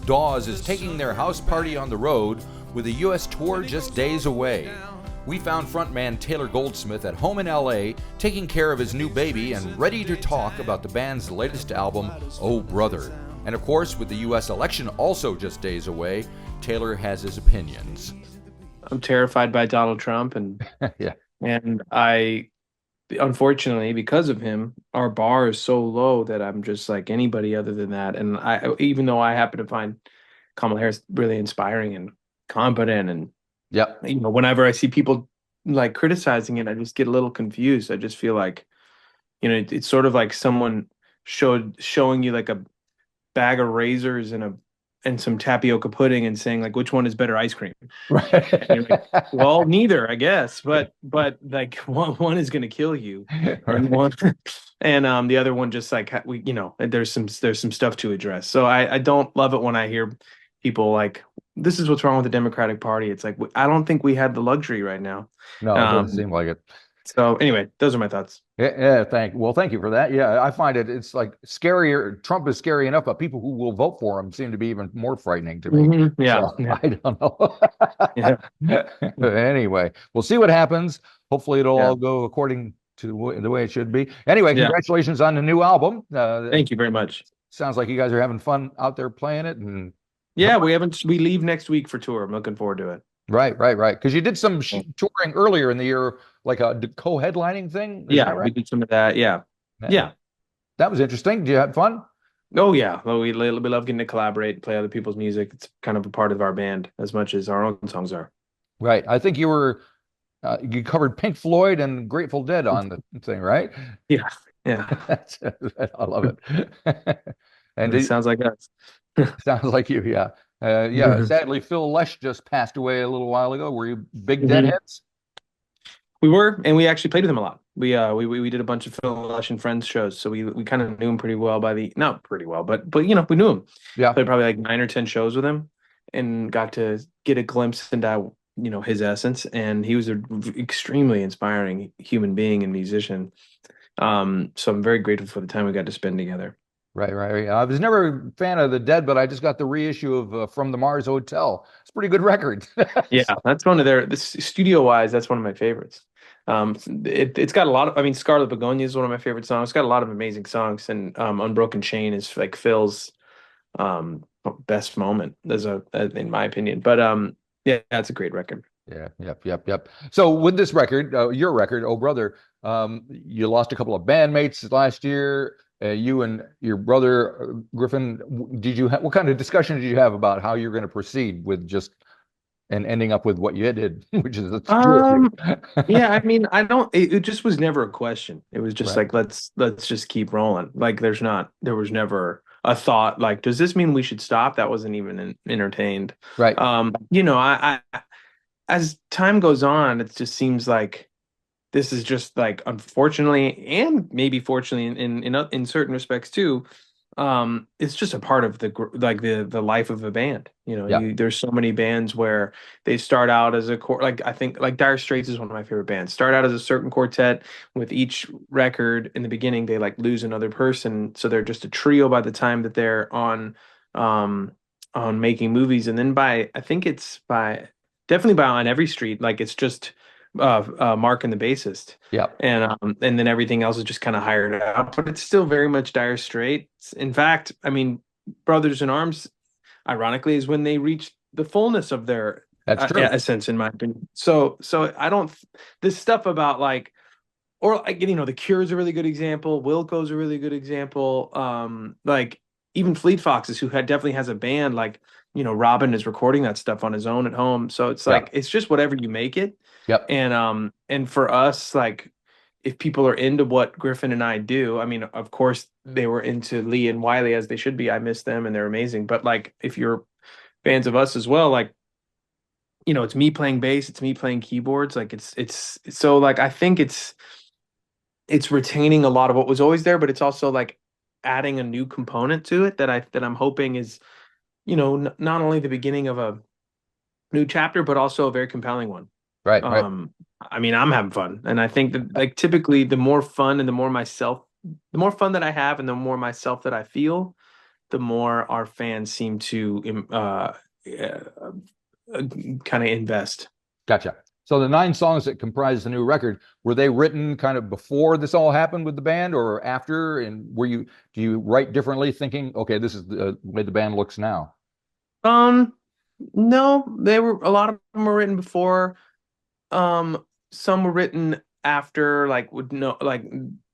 Dawes is taking their house party on the road with a U.S. tour just days away. We found frontman Taylor Goldsmith at home in L.A. taking care of his new baby and ready to talk about the band's latest album, Oh Brother. And of course, with the U.S. election also just days away, Taylor has his opinions. I'm terrified by Donald Trump, and Yeah. and I, unfortunately, because of him, our bar is so low that I'm just like anybody other than that. And even though I happen to find Kamala Harris really inspiring and competent, and Yep. whenever I see people like criticizing it, I just get a little confused. I just feel like, it's sort of like someone showing you like a bag of razors and some tapioca pudding and saying like, which one is better ice cream? Right. And you're like, well, neither, I guess, but like one is going to kill you, and one and the other one just like there's some stuff to address. So I don't love it when I hear people like, this is what's wrong with the Democratic Party. It's like, I don't think we have the luxury right now. No, it doesn't seem like it. So anyway, those are my thoughts. Yeah, thank you for that. Yeah, I find it's like scarier. Trump is scary enough, but people who will vote for him seem to be even more frightening to me. Yeah, So yeah, I don't know. yeah, But anyway, we'll see what happens. Hopefully, it'll yeah, all go according to the way it should be. Anyway, yeah. congratulations on the new album. Thank you very much. Sounds like you guys are having fun out there playing it. And Yeah, we leave next week for tour. I'm looking forward to it. right. Because you did some touring earlier in the year, like a co-headlining thing. Is Yeah, that we right? did some of that. Yeah, Yeah. yeah. That was interesting. Did you have fun? Oh yeah. Well, we love getting to collaborate, play other people's music. It's kind of a part of our band as much as our own songs are. Right. I think you covered Pink Floyd and Grateful Dead on the thing, right? Yeah, yeah. I love it. And It it sounds like us. sounds like you, yeah. Yeah, sadly, Phil Lesh just passed away a little while ago. Were you big Mhm. Deadheads? We were, and we actually played with him a lot. We did a bunch of Phil Lesh and Friends shows, so we kind of knew him pretty well not pretty well, but we knew him. Yeah. Played probably like 9 or 10 shows with him, and got to get a glimpse into his essence. And he was an extremely inspiring human being and musician. So I'm very grateful for the time we got to spend together. Right. I was never a fan of the Dead, but I just got the reissue of From the Mars Hotel. It's a pretty good record. Yeah, that's one of studio wise, that's one of my favorites. It's got a lot of, I mean, Scarlet Begonia is one of my favorite songs. It's got a lot of amazing songs, and Unbroken Chain is like Phil's um best moment in my opinion. But yeah, that's a great record. Yeah, yep. So with this record, your record, Oh Brother, you lost a couple of bandmates last year. You and your brother Griffin, what kind of discussion did you have about how you're going to proceed with just and ending up with what you did, which is a Um, yeah, I mean, I don't. It just was never a question. It was just Right. like, let's just keep rolling. Like, there was never a thought like, does this mean we should stop? That wasn't even entertained. Right. As time goes on, it just seems like this is just like, unfortunately, and maybe fortunately in certain respects too, it's just a part of the life of a band. Yeah. There's so many bands where they start out as a core, like I think like Dire Straits is one of my favorite bands. Start out as a certain quartet. With each record in the beginning, they like lose another person, so they're just a trio by the time that they're on making movies. And then I think it's by definitely by On Every Street, like it's just Mark and the bassist, Yeah. and then everything else is just kind of hired out. But it's still very much Dire Straits. In fact, I mean, Brothers in Arms, ironically, is when they reached the fullness of their That's true. essence, in my opinion. So I don't, this stuff about like, or like, The Cure is a really good example. Wilco's a really good example. Like even Fleet Foxes, who definitely has a band, like Robin is recording that stuff on his own at home. So it's Yeah. like, it's just whatever you make it. Yep. And for us, like, if people are into what Griffin and I do, I mean, of course they were into Lee and Wiley, as they should be. I miss them and they're amazing. But like, if you're fans of us as well, like, it's me playing bass, it's me playing keyboards. Like it's so like, I think it's retaining a lot of what was always there, but it's also like adding a new component to it that I'm hoping is, not only the beginning of a new chapter, but also a very compelling one. Right. I mean, I'm having fun, and I think that like typically the more fun that I have and the more myself that I feel, the more our fans seem to kind of invest. Gotcha. So the 9 songs that comprise the new record, were they written kind of before this all happened with the band or after? And do you write differently thinking, okay, this is the way the band looks now? Um, no, a lot of them were written before. Some were written after, like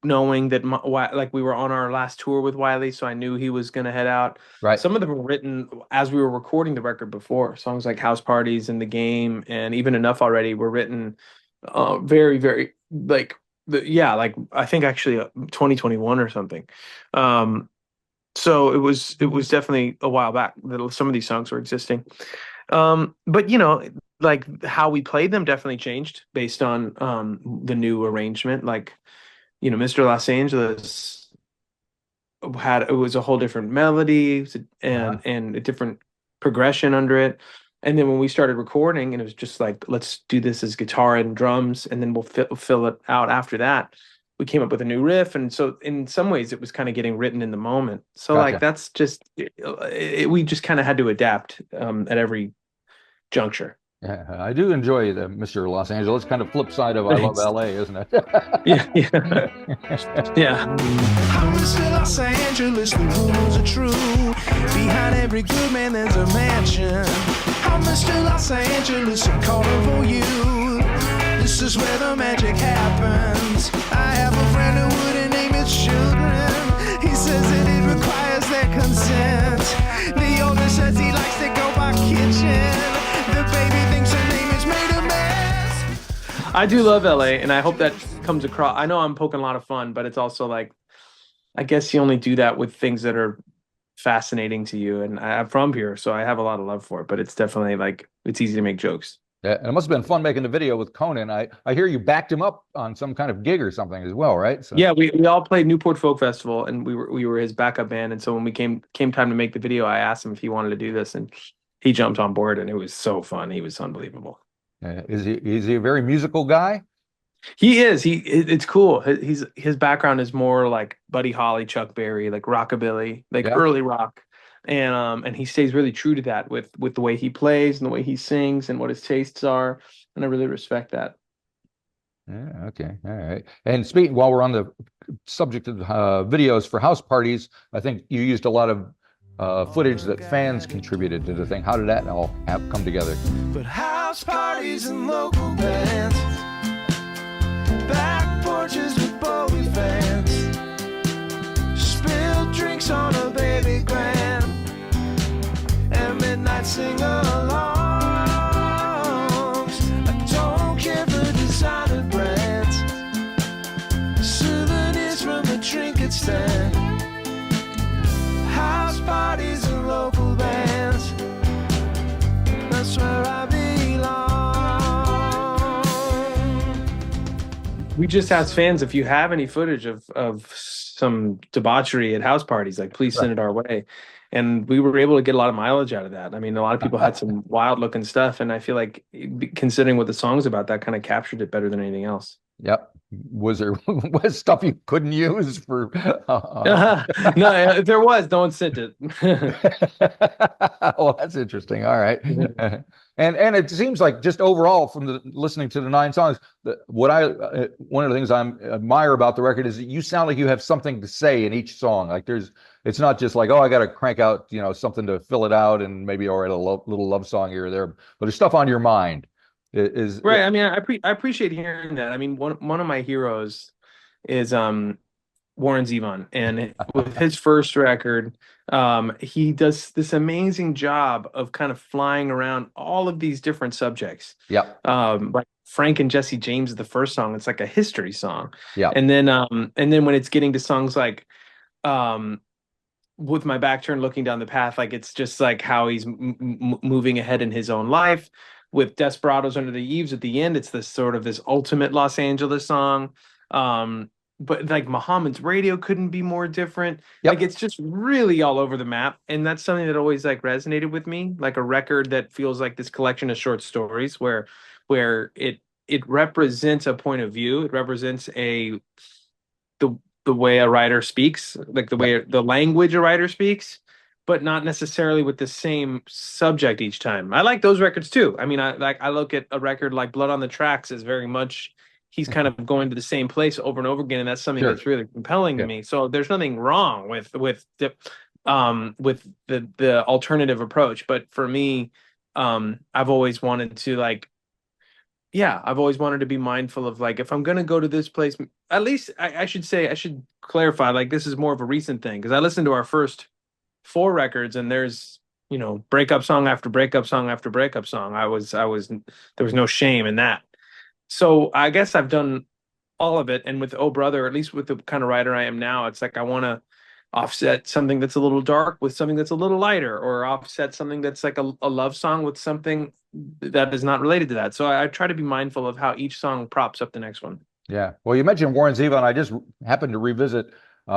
knowing that like we were on our last tour with Wiley, so I knew he was gonna head out. Right. Some of them were written as we were recording the record before. Songs like House Parties and The Game and Even Enough Already were written very, very like like I think actually 2021 or something. So it was definitely a while back that some of these songs were existing. But like how we played them definitely changed based on the new arrangement. Like, Mr. Los Angeles it was a whole different melody and a different progression under it. And then when we started recording, and it was just like, let's do this as guitar and drums, and then we'll fill it out after that. We came up with a new riff, and so in some ways, it was kind of getting written in the moment. So like that's just we just kind of had to adapt at every juncture. Yeah, I do enjoy the Mr. Los Angeles. Kind of flip side of I Love LA, isn't it? Yeah, yeah, yeah. Mr. Los Angeles, the rumors are true. Behind every good man, there's a mansion. I'm Mr. Los Angeles, I'm calling for you. This is where the magic happens. I have a friend who wouldn't name his children. He says that it requires their consent. The older says he likes to go by kitchen. The baby thinks her name is made a mess. I do love LA, and I hope that comes across. I know I'm poking a lot of fun, but it's also like, I guess you only do that with things that are fascinating to you. And I'm from here, so I have a lot of love for it, but it's definitely like, it's easy to make jokes. Yeah, and it must have been fun making the video with Conan. I hear you backed him up on some kind of gig or something as well, right? So. Yeah, we all played Newport Folk Festival, and we were his backup band. And so when we came time to make the video, I asked him if he wanted to do this, and he jumped on board, and it was so fun. He was unbelievable. Is he a very musical guy? He is. It's cool. His background is more like Buddy Holly, Chuck Berry, like rockabilly, like early rock. And he stays really true to that with the way he plays and the way he sings and what his tastes are. And I really respect that. Yeah, okay. All right. And while we're on the subject of videos for house parties, I think you used a lot of footage that fans contributed to the thing. How did that all come together? But house parties and local bands, back porches with Bowie fans, spilled drinks on a baby grand, and midnight sing-alongs. I don't care for designer brands, souvenirs from the trinket stand, house parties and local bands, that's where I belong. We just asked fans if you have any footage of some debauchery at house parties, like please send it our way. And we were able to get a lot of mileage out of that. I mean, a lot of people had some wild looking stuff, and I feel like considering what the song's about, that kind of captured it better than anything else. Yep. Was there was stuff you couldn't use for? No, there was. No one sent it. Well, that's interesting. All right. And it seems like just overall from listening to the 9 songs, one of the things I admire about the record is that you sound like you have something to say in each song. Like it's not just like, oh, I got to crank out, something to fill it out and maybe write a little love song here or there, but there's stuff on your mind. Is right. I mean, I appreciate hearing that. I mean, one of my heroes is Warren Zevon, and with his first record, he does this amazing job of kind of flying around all of these different subjects. Yeah. Like Frank and Jesse James is the first song. It's like a history song. Yeah. And then when it's getting to songs like With My Back Turned Looking Down the Path, like it's just like how he's moving ahead in his own life. With Desperados Under the Eaves at the end, it's this ultimate Los Angeles song. But like Muhammad's Radio couldn't be more different. Yep. Like it's just really all over the map. And that's something that always like resonated with me, like a record that feels like this collection of short stories where it represents a point of view. It represents the way a writer speaks, like the way the language a writer speaks, but not necessarily with the same subject each time. I like those records too. I mean, I look at a record like Blood on the Tracks as very much he's kind of going to the same place over and over again, and that's something Sure. that's really compelling to me. So there's nothing wrong with the alternative approach. But for me, I've always wanted to I've always wanted to be mindful of like, if I'm going to go to this place, at least I should clarify, like, this is more of a recent thing, because I listened to our first 4 records and there's, breakup song after breakup song after breakup song. There was no shame in that. So I guess I've done all of it. And with Oh Brother, at least with the kind of writer I am now, it's like I want to offset something that's a little dark with something that's a little lighter, or offset something that's like a love song with something that is not related to that. So I try to be mindful of how each song props up the next one. Yeah. Well, you mentioned Warren Zevon. I just happened to revisit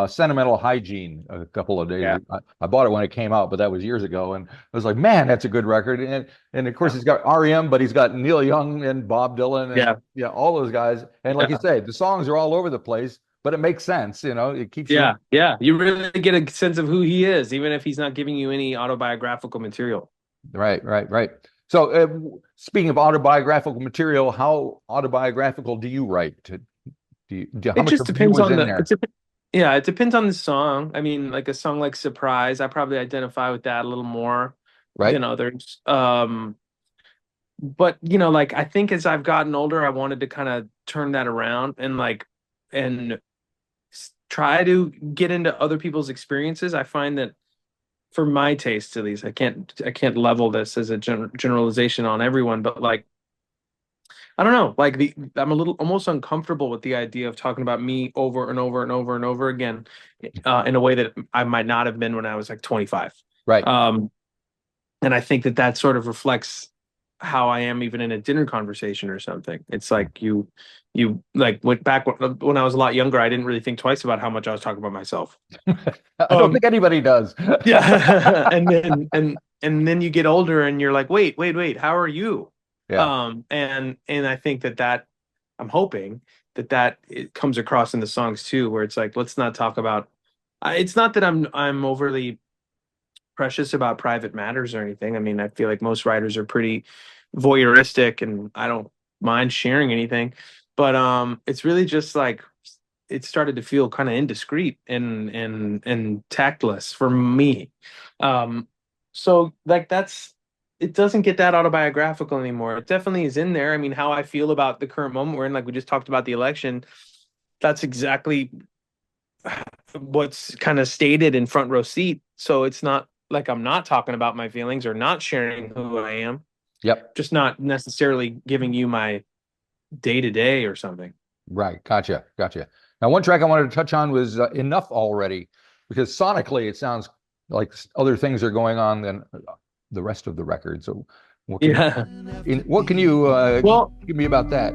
Sentimental Hygiene a couple of days ago. I bought it when it came out, but that was years ago. And I was like, man, that's a good record. And of course, he's got REM, but he's got Neil Young and Bob Dylan and all those guys. And like you say, the songs are all over the place, but it makes sense. It keeps you. Yeah. You really get a sense of who he is, even if he's not giving you any autobiographical material. Right. So speaking of autobiographical material, how autobiographical do you write? It just depends on it depends on the song. I mean, like a song like Surprise, I probably identify with that a little more than others. But like, I think as I've gotten older, I wanted to kind of turn that around and try to get into other people's experiences. I find that, for my taste at least, I can't level this as a generalization on everyone, but like, I don't know, like I'm a little almost uncomfortable with the idea of talking about me over and over and over and over again, in a way that I might not have been when I was like 25. Right. And I think that sort of reflects how I am even in a dinner conversation or something. It's like you like went back when I was a lot younger, I didn't really think twice about how much I was talking about myself. I don't think anybody does. Yeah. and then you get older and you're like, wait, how are you? Yeah. And I think that I'm hoping that it comes across in the songs too, where it's like, let's not talk about, it's not that I'm overly precious about private matters or anything. I mean, I feel like most writers are pretty voyeuristic and I don't mind sharing anything, but it's really just like, it started to feel kind of indiscreet and tactless for me. So like it doesn't get that autobiographical anymore. It definitely is in there. I mean, how I feel about the current moment we're in, like we just talked about the election, that's exactly what's kind of stated in Front Row Seat. So it's not like I'm not talking about my feelings or not sharing who I am. Yep. Just not necessarily giving you my day-to-day or something. Right. Gotcha. Now, one track I wanted to touch on was Enough Already, because sonically it sounds like other things are going on than the rest of the record. So what can you give me about that?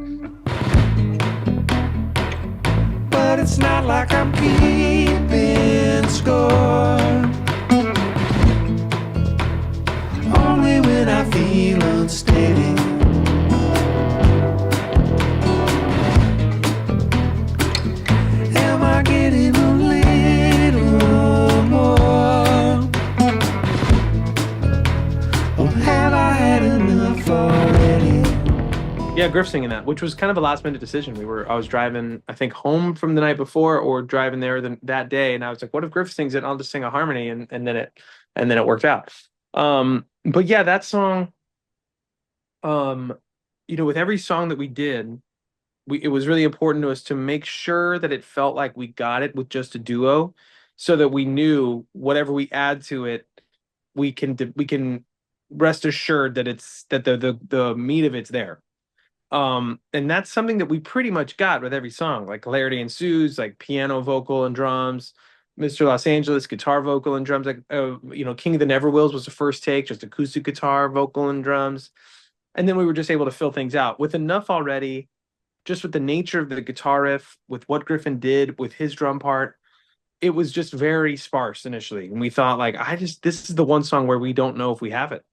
But it's not like I'm keeping score. Only when I feel unsteady. Am I getting a little more? Or have I had enough already? Yeah, Griff singing that, which was kind of a last minute decision. I was driving, I think, home from the night before or driving there that day. And I was like, what if Griff sings it? I'll just sing a harmony. And then it worked out. But yeah, that song, with every song that we did, it was really important to us to make sure that it felt like we got it with just a duo, so that we knew whatever we add to it, we can rest assured that the meat of it's there. And that's something that we pretty much got with every song, like Hilarity Ensues, like piano, vocal, and drums. Mr. Los Angeles, guitar, vocal, and drums. Like, King of the Neverwills was the first take, just acoustic guitar, vocal, and drums. And then we were just able to fill things out. With Enough Already, just with the nature of the guitar riff, with what Griffin did with his drum part, it was just very sparse initially. And we thought, like, this is the one song where we don't know if we have it.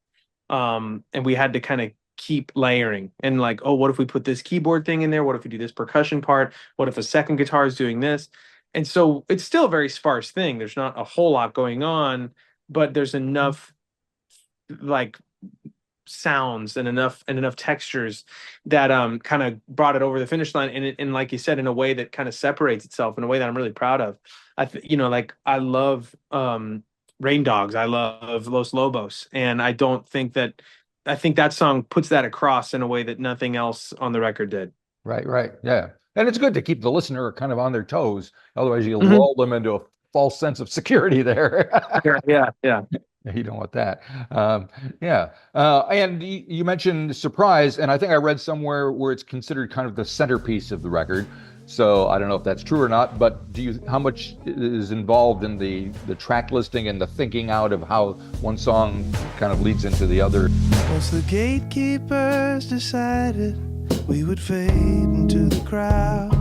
And we had to kind of keep layering and like, oh, what if we put this keyboard thing in there? What if we do this percussion part? What if a second guitar is doing this? And so it's still a very sparse thing. There's not a whole lot going on, but there's enough like sounds and enough textures that kind of brought it over the finish line, and like you said, in a way that kind of separates itself in a way that I'm really proud of. Like I love Rain Dogs, I love Los Lobos, and I think that song puts that across in a way that nothing else on the record did. Right. Yeah. And it's good to keep the listener kind of on their toes. Otherwise, you Mhm. lull them into a false sense of security there. Yeah. You don't want that. Yeah. And you mentioned Surprise, and I think I read somewhere where it's considered kind of the centerpiece of the record. So I don't know if that's true or not, but how much is involved in the track listing and the thinking out of how one song kind of leads into the other? Once the gatekeepers decided we would fade into the crowd,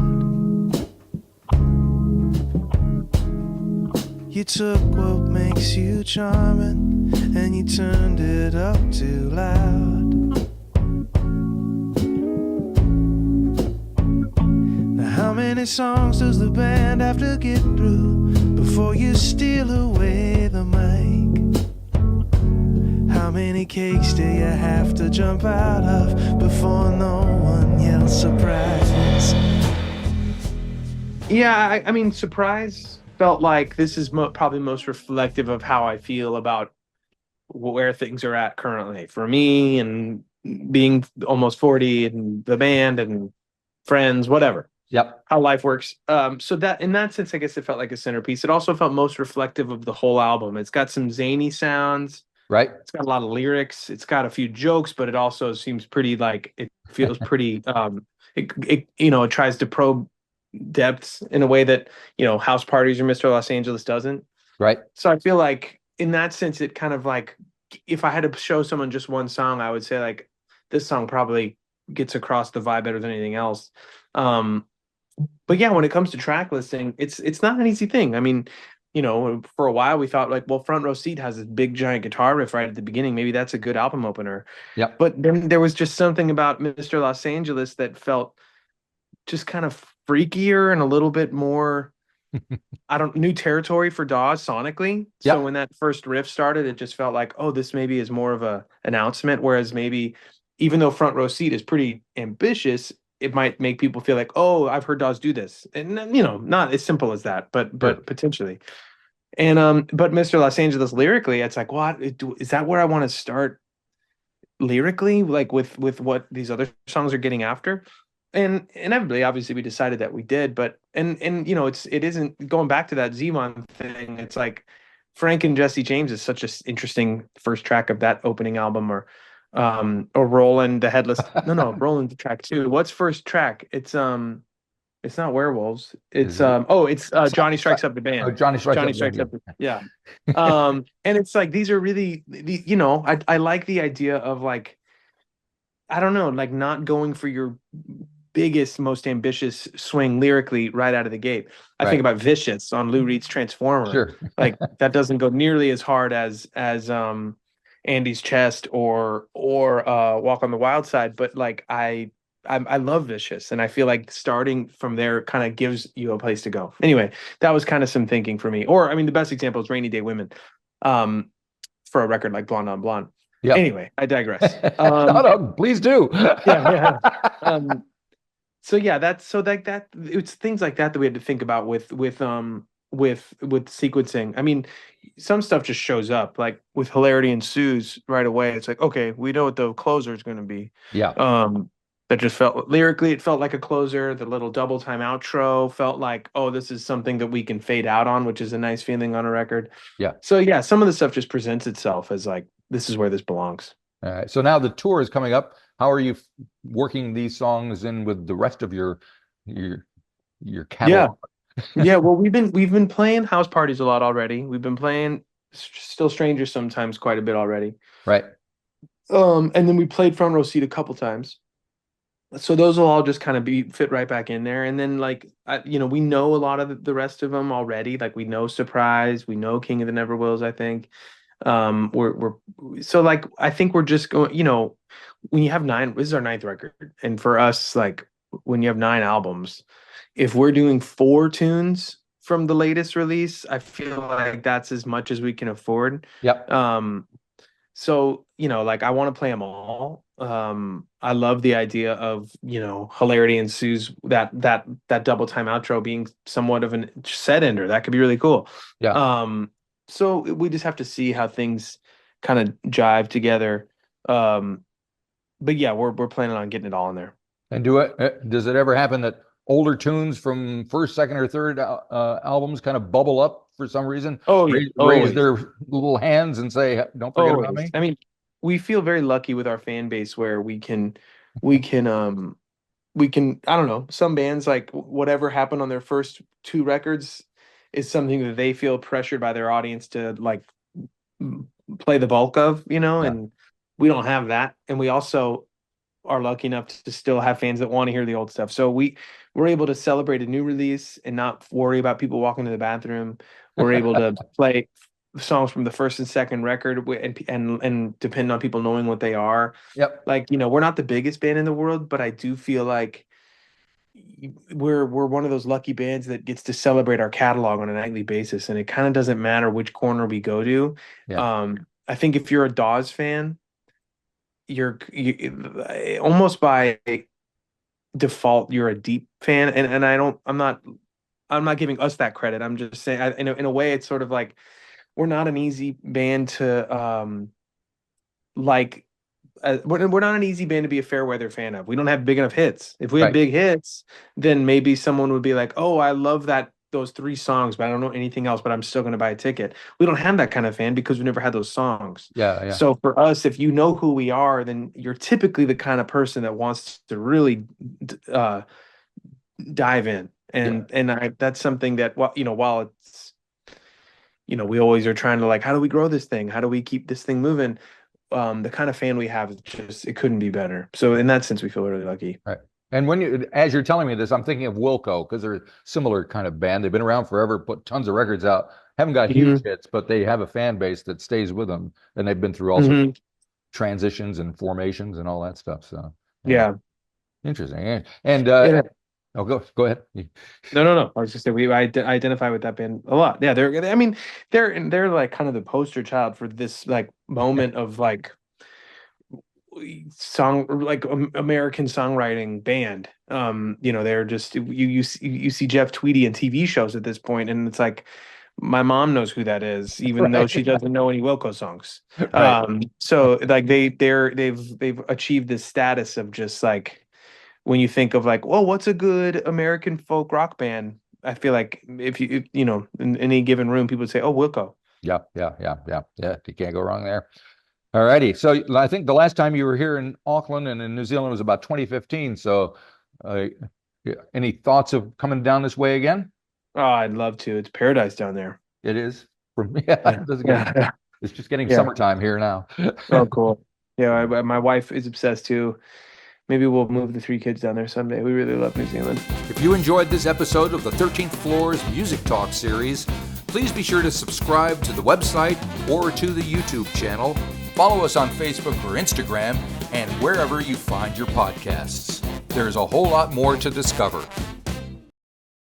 you took what makes you charming and you turned it up too loud. Now how many songs does the band have to get through before you steal away the mic? How many cakes do you have to jump out of before no one yells surprise? Yeah, I mean, Surprise felt like this is probably most reflective of how I feel about where things are at currently for me, and being almost 40 and the band and friends, whatever. Yep. How life works. So that in that sense, I guess it felt like a centerpiece. It also felt most reflective of the whole album. It's got some zany sounds. Right. It's got a lot of lyrics. It's got a few jokes, but it also seems pretty it feels pretty it tries to probe depths in a way that House Parties or Mr. Los Angeles doesn't. Right. So I feel like in that sense, it kind of like, if I had to show someone just one song, I would say like this song probably gets across the vibe better than anything else. But yeah, when it comes to track listing, it's not an easy thing. I mean, for a while we thought like, well, Front Row Seat has this big giant guitar riff right at the beginning. Maybe that's a good album opener. Yep. But then there was just something about Mr. Los Angeles that felt just kind of freakier and a little bit more new territory for Dawes sonically. Yep. So when that first riff started, it just felt like, oh, this maybe is more of a announcement. Whereas maybe even though Front Row Seat is pretty ambitious, it might make people feel like, oh, I've heard Dawes do this. And not as simple as that, but potentially. And but Mr. Los Angeles lyrically, it's like, what is that where I want to start lyrically, like with what these other songs are getting after? And inevitably, obviously, we decided that we did, but and it isn't going back to that Zevon thing. It's like Frank and Jesse James is such an interesting first track of that opening album, or Roland the Headless. No, Roland the track 2. What's first track? It's not Werewolves. It's Johnny Strikes Up the Band. Oh, Johnny Strikes Up. Yeah. And it's like these are really I like the idea of like, I don't know, like not going for your biggest, most ambitious swing lyrically right out of the gate. I think about Vicious on Lou Reed's Transformer. Sure. Like that doesn't go nearly as hard as Andy's Chest or Walk on the Wild Side, but like I love Vicious, and I feel like starting from there kind of gives you a place to go. Anyway, that was kind of some thinking for me. Or I mean, the best example is Rainy Day Women, for a record like Blonde on Blonde. Yeah. Anyway, I digress. No, please do. Yeah. So yeah, that's that. It's things like that we had to think about with sequencing. I mean, some stuff just shows up, like with Hilarity Ensues right away. It's like, okay, we know what the closer is going to be. Yeah. That just felt lyrically, it felt like a closer. The little double time outro felt like, oh, this is something that we can fade out on, which is a nice feeling on a record. Yeah. So yeah, some of the stuff just presents itself as like, this is where this belongs. All right. So now the tour is coming up. How are you working these songs in with the rest of your catalog? Yeah. Well, we've been playing House Parties a lot already. We've been playing Still Strangers sometimes quite a bit already. Right. And then we played Front Row Seat a couple times. So those will all just kind of fit right back in there. And then like, we know a lot of the rest of them already. Like we know Surprise, we know King of the Never Wills, I think. We're so like, I think we're just going, when you have 9, this is our 9th record. And for us, like when you have 9 albums, if we're doing 4 tunes from the latest release. I feel like that's as much as we can afford. Yep. So, like I want to play them all. I love the idea of, hilarity ensues, that double time outro being somewhat of an set ender. That could be really cool. Yeah. So we just have to see how things kind of jive together. But yeah, we're planning on getting it all in there. And does it ever happen that older tunes from first, second, or third albums kind of bubble up for some reason? Oh, raise their little hands and say, "Don't forget about me." I mean, we feel very lucky with our fan base where we can I don't know, some bands, like whatever happened on their first 2 records is something that they feel pressured by their audience to like play the bulk of, and we don't have that. And we also are lucky enough to still have fans that want to hear the old stuff. So we're able to celebrate a new release and not worry about people walking to the bathroom. We're able to play songs from the first and second record and depend on people knowing what they are. Yep. Like, we're not the biggest band in the world, but I do feel like we're one of those lucky bands that gets to celebrate our catalog on a nightly basis, and it kind of doesn't matter which corner we go to. Yeah. I think if you're a Dawes fan, you almost by default you're a Deep fan, and I'm not giving us that credit. I'm just saying, in a way, it's sort of like we're not an easy band to we're not an easy band to be a fair weather fan of. We don't have big enough hits. If we had big hits, then maybe someone would be like, "Oh, I love those 3 songs, but I don't know anything else, but I'm still going to buy a ticket." We don't have that kind of fan because we never had those songs. Yeah. So for us, if you know who we are, then you're typically the kind of person that wants to really dive in. And that's something that, while it's, we always are trying to like, how do we grow this thing? How do we keep this thing moving? The kind of fan we have is just, it couldn't be better. So in that sense, we feel really lucky. Right. And as you're telling me this, I'm thinking of Wilco, because they're a similar kind of band. They've been around forever, put tons of records out, haven't got huge hits, but they have a fan base that stays with them, and they've been through all sorts of transitions and formations and all that stuff. So yeah. Interesting. And oh, go ahead. No. I was just saying, I identify with that band a lot. Yeah, they're like kind of the poster child for this like moment of like American songwriting band. They're just, you see Jeff Tweedy in TV shows at this point, and it's like my mom knows who that is, even though she doesn't know any Wilco songs. So like they've achieved this status of just like, when you think of like, well, what's a good American folk rock band? I feel like if you in any given room, people would say, "Oh, Wilco." Yeah. You can't go wrong there. All righty. So I think the last time you were here in Auckland and in New Zealand was about 2015. So any thoughts of coming down this way again? Oh, I'd love to. It's paradise down there. It is. It's just getting summertime here now. Oh, cool. Yeah, my wife is obsessed too. Maybe we'll move the 3 kids down there someday. We really love New Zealand. If you enjoyed this episode of the 13th Floor's Music Talk series, please be sure to subscribe to the website or to the YouTube channel. Follow us on Facebook or Instagram and wherever you find your podcasts. There's a whole lot more to discover.